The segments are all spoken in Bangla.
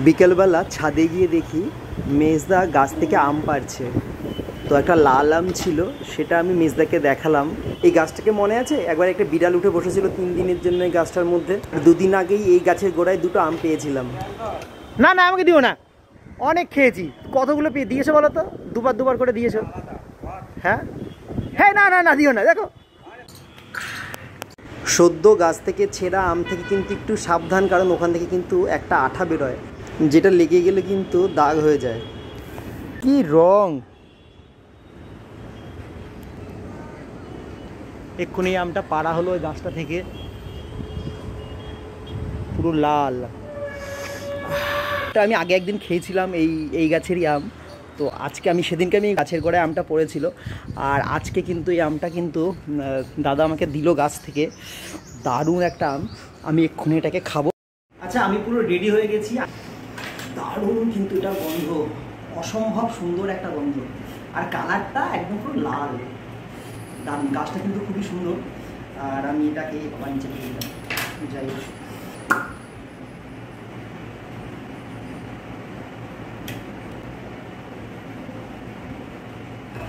বিকেলবেলা ছাদে গিয়ে দেখি মেজদা গাছ থেকে আম পাড়ছে। তো একটা লাল আম ছিল, সেটা আমি মেজদাকে দেখালাম। এই গাছটাকে মনে আছে একবার একটা বিড়াল উঠে বসেছিল 3 দিনের জন্য এই গাছটার মধ্যে? 2 দিন আগেই এই গাছের গোড়ায় 2টো আম পেয়েছিলাম। না না আমাকে দিও না, অনেক খেয়েছি। কতগুলো পেয়ে দিয়েছো বলো তো? দুবার করে দিয়েছো। হ্যাঁ হ্যাঁ, না না না দিও না। দেখো সদ্য গাছ থেকে ছেঁড়া আম থেকে কিন্তু একটু সাবধান, কারণ ওখান থেকে কিন্তু একটা আঠা বেরোয়, যেটা লেগে গেলে কিন্তু দাগ হয়ে যায়। কি রং! এক্ষুনি আমটা পাড়া হলো ওই গাছটা থেকে, পুরো লাল। আমি আগে একদিন খেয়েছিলাম এই গাছেরই আম। তো আজকে সেদিনকে আমি গাছের গোড়ায় আমটা পড়েছিল, আর আজকে কিন্তু এই আমটা কিন্তু দাদা আমাকে দিল গাছ থেকে। দারুণ একটা আম, আমি এক্ষুনি এটাকে খাবো। আচ্ছা, আমি পুরো রেডি হয়ে গেছি। দারুণ কিন্তু এটা গন্ধ, অসম্ভব সুন্দর একটা গন্ধ, আর কালারটা একদম পুরো লাল। দারুণ, গাছটা কিন্তু খুবই সুন্দর। আর আমি এটাকে নিচে দিয়ে দিলাম। যাই হোক,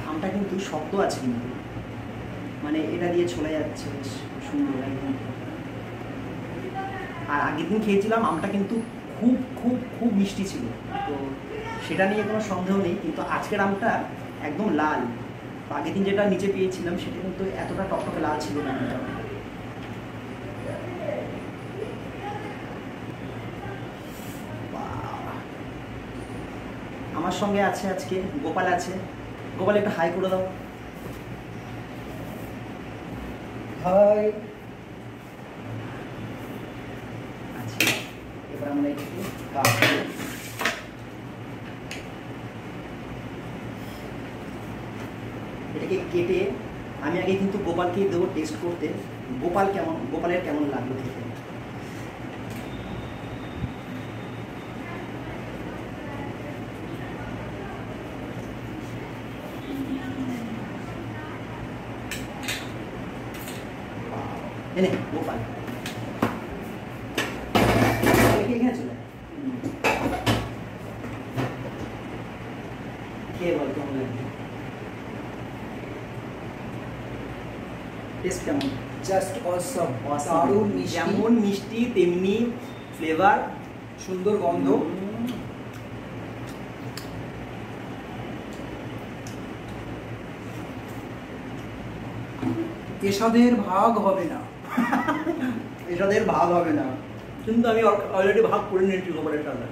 আমটা কিন্তু শক্ত আছে, কিন্তু মানে এটা দিয়ে চলে যাচ্ছে, বেশ সুন্দর একদম। আর আগের দিন খেয়েছিলাম আমটা কিন্তু খুব খুব খুব মিষ্টি ছিল, তো সেটা নিয়ে কোনো সন্দেহ নেই। কিন্তু আজকের আমটা একদম লাল। আগের দিন যেটা নিচে পেয়েছিলাম সেটা কিন্তু এতটা টকটকে লাল ছিল না। আমার সঙ্গে আছে আজকে গোপাল আছে। গোপাল একটা হাই করে দাও। হাই। আচ্ছা, এবার আমরা একটু এটাকে কেটে আমি আগে কিন্তু গোপালকে দেবো টেস্ট করতে, গোপালের কেমন লাগলো খেতে। এনে গোপাল এখানে চলে খেয়ে বল কেমন লাগে, টেস্ট কেমন? জাস্ট অসম। দারুণ মিষ্টি, যেমন মিষ্টি তেমনি ফ্লেভার, সুন্দর গন্ধ। এসাদের ভাগ হবে না, এসাদের ভাগ হবে না, কিন্তু আমি অলরেডি ভাগ করে নিয়েছি গোপালের সাথে।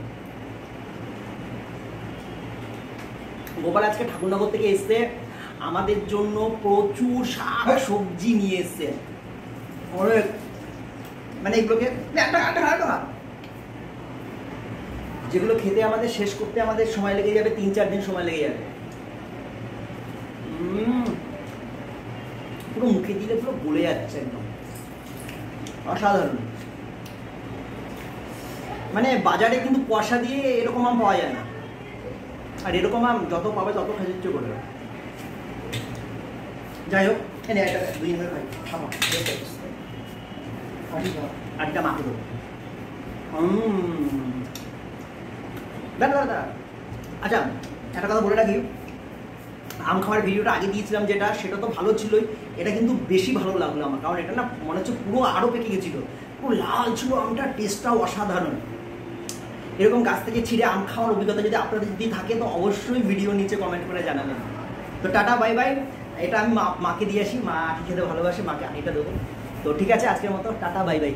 গোপাল আজকে ঠাকুরনগর থেকে এসছে, আমাদের জন্য প্রচুর শাক সবজি নিয়ে এসছে। অনেক, মানে এগুলোকে যেগুলো খেতে আমাদের শেষ করতে আমাদের সময় লেগে যাবে, 3-4 দিন সময় লেগে যাবে। পুরো মুখে দিলে পুরো গলে যাচ্ছে, একদম অসাধারণ। মানে বাজারে কিন্তু পয়সা দিয়ে এরকম আম পাওয়া যায় না, আর এরকম আম যত পাবে তত খেতে ইচ্ছে করবে। যাই হোক, এনে একটা 2 দিনের খাই খাবো, আটটা মাকে দেবো। দাদা আচ্ছা, একটা কথা বলে রাখি, আম খাওয়ার ভিডিওটা আগে দিয়েছিলাম যেটা, সেটা তো ভালো ছিলই, এটা কিন্তু বেশি ভালো লাগলো আমার, কারণ এটা না মনে হচ্ছে পুরো আরও পেকে গেছিলো, পুরো লাল ছিল আমটা, টেস্টটাও অসাধারণ। এরকম গাছ থেকে ছিঁড়ে আম খাওয়ার অভিজ্ঞতা যদি আপনাদের যদি থাকে তো অবশ্যই ভিডিও নিচে কমেন্ট করে জানাবেন। তো টাটা বাই বাই। এটা আমি মাকে দিয়ে আসি, মা আঁটি খেতে ভালোবাসে, মাকে আঁটিটা দেবো। তো ঠিক আছে, আজকের মতো টাটা বাই বাই।